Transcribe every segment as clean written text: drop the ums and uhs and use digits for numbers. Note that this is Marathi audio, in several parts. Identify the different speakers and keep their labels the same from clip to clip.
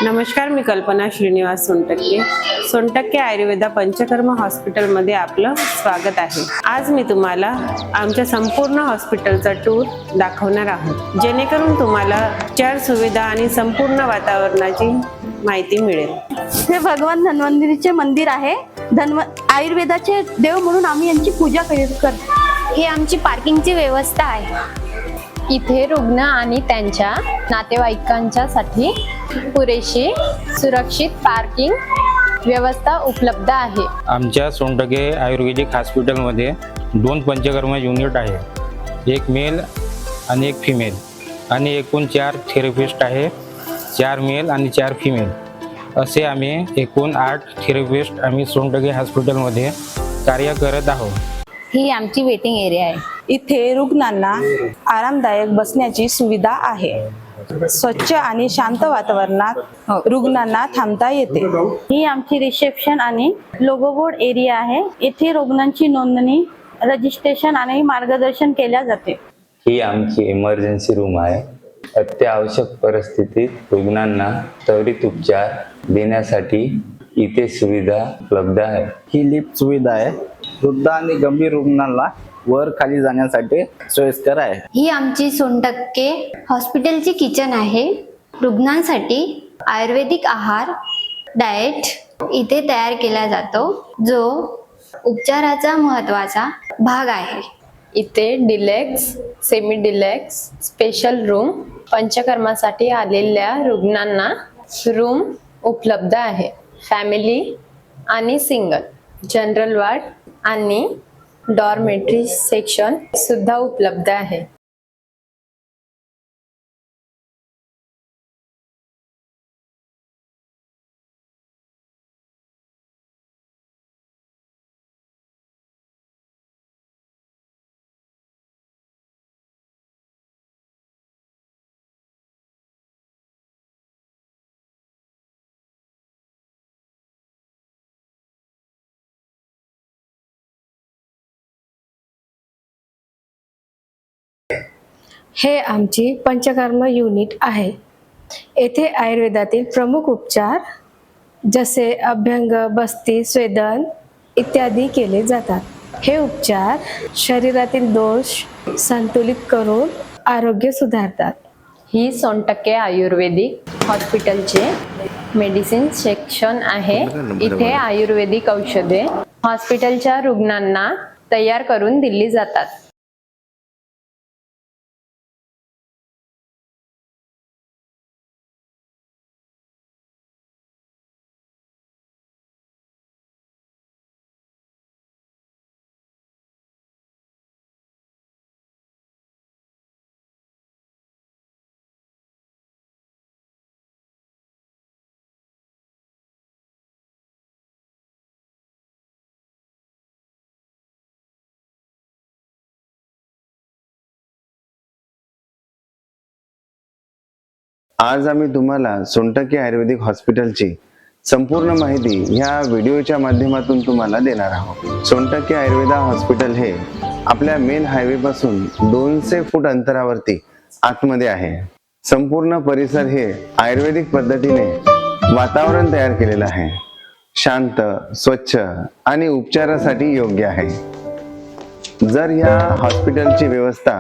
Speaker 1: नमस्कार, मी कल्पना श्रीनिवास सोनटक्के आयुर्वेदा पंचकर्म हॉस्पिटलमध्ये आपलं स्वागत आहे। आज मी तुम्हाला आमच्या संपूर्ण हॉस्पिटलचा टूर दाखवणार आहोत, जेणेकरून तुम्हाला उपचार सुविधा आणि संपूर्ण वातावरणाची माहिती मिळेल।
Speaker 2: हे भगवान धन्वंतरीचे मंदिर आहे। आयुर्वेदाचे देव म्हणून आम्ही यांची पूजा करतो।
Speaker 3: ही आमची पार्किंगची व्यवस्था आहे। इथे रुग्ण आणि त्यांच्या नातेवाईकांच्यासाठी पुरेशी सुरक्षित पार्किंग व्यवस्था उपलब्ध आहे।
Speaker 4: आमच्या सोनटक्के आयुर्वेदिक हॉस्पिटलमध्ये 2 पंचकर्म युनिट आहे, एक मेल आणि एक फिमेल, आणि एकूण 4 थेरपिस्ट आहे, 4 मेल आणि 4 फिमेल, असे आम्ही एकूण 8 थेरपिस्ट आम्ही सोनटक्के हॉस्पिटलमध्ये कार्य करत आहोत।
Speaker 3: ही आमची वेटिंग एरिया आहे।
Speaker 2: इथे रुग्णांना आरामदायक बसण्याची सुविधा आहे। स्वच्छ आणि शांत वातावरणात रुग्णांना थांबता येते। ही आमची रिसेप्शन आणि लोगो बोर्ड एरिया आहे। इथे रुग्णांची नोंदणी, रजिस्ट्रेशन आणि मार्गदर्शन केले जाते।
Speaker 5: ही आमची इमर्जन्सी रूम आहे। अत्यावश्यक परिस्थितीत रुग्णांना त्वरित उपचार देण्यासाठी इथे सुविधा उपलब्ध आहे।
Speaker 6: ही लिफ्ट सुविधा आहे, वृद्ध आणि गंभीर रुग्णांना वर खाली जाण्यासाठी सोयीस्कर आहे।
Speaker 3: ही आमची सोनटक्के हॉस्पिटलची किचन आहे। रुग्णांसाठी आयुर्वेदिक आहार डाएट इथे तयार केला जातो, जो उपचाराचा महत्त्वाचा भाग आहे। इथे deluxe, semi deluxe, special room, पंचकर्मासाठी आलेल्या रुग्णांना रूम उपलब्ध आहे। फॅमिली आणि सिंगल, जनरल वॉर्ड आणि डॉर्मेटरी सेक्शन सुद्धा उपलब्ध आहे।
Speaker 7: हे आमची पंचकर्म युनिट आहे। येथे आयुर्वेदातील प्रमुख उपचार जसे अभ्यंग, बस्ती, स्वेदन इत्यादी केले जातात। हे उपचार शरीरातील दोष संतुलित करून आरोग्य सुधारतात।
Speaker 3: ही सोनटक्के आयुर्वेदिक हॉस्पिटलचे मेडिसिन सेक्शन आहे। इथे आयुर्वेदिक औषधे हॉस्पिटलच्या रुग्णांना तयार करून दिली जातात।
Speaker 8: आज आम्ही तुम्हाला सोनटक्के आयुर्वेदिक हॉस्पिटलची संपूर्ण माहिती ह्या व्हिडिओच्या माध्यमातून तुम्हाला देणार आहोत। सोनटक्के आयुर्वेदा हॉस्पिटल हे आपल्या मेन हायवे पासून 200 फूट अंतरावरती आतमध्ये आहे। संपूर्ण परिसर हे आयुर्वेदिक पद्धतीने वातावरण तयार केलेलं आहे। शांत, स्वच्छ आणि उपचारासाठी योग्य आहे। जर या हॉस्पिटलची व्यवस्था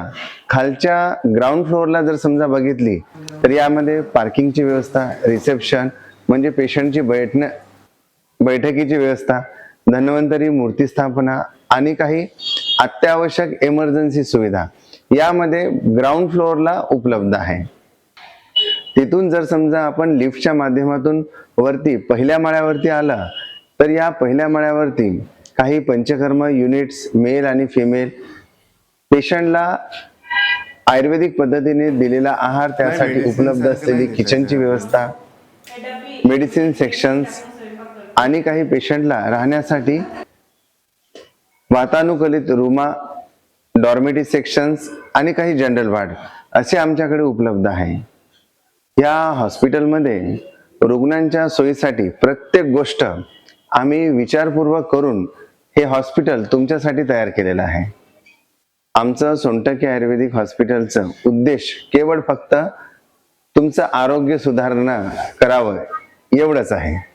Speaker 8: खालच्या ग्राउंड फ्लोअरला जर समजा बघितली तर यामध्ये पार्किंगची व्यवस्था, रिसेप्शन म्हणजे पेशंटची बैठकीची व्यवस्था, धन्वंतरी मूर्ती स्थापना आणि काही अत्यावश्यक इमर्जन्सी सुविधा यामध्ये ग्राउंड फ्लोअरला उपलब्ध आहे। तिथून जर समजा आपण लिफ्टच्या माध्यमातून वरती पहिल्या माळ्यावरती आला तर या पहिल्या माळ्यावरती काही पंचकर्म युनिट्स, मेल आणि फिमेल, पेशंटला आयुर्वेदिक पद्धतीने दिलेला आहार, त्यासाठी उपलब्ध असलेली किचनची व्यवस्था, मेडिसिन सेक्शन्स आणि काही पेशंटला राहण्यासाठी वातानुकूलित रूमा, डॉर्मेटरी सेक्शन्स आणि काही जनरल वॉर्ड असे आमच्याकडे उपलब्ध आहे। या हॉस्पिटलमध्ये रुग्णांच्या सोयीसाठी प्रत्येक गोष्ट आम्ही विचारपूर्वक करून हे हॉस्पिटल तुमच्यासाठी तयार केलेलं आहे। आमचं सोनटक्के आयुर्वेदिक हॉस्पिटलचं उद्देश केवळ फक्त तुमचं आरोग्य सुधारणा करावं एवढंच आहे.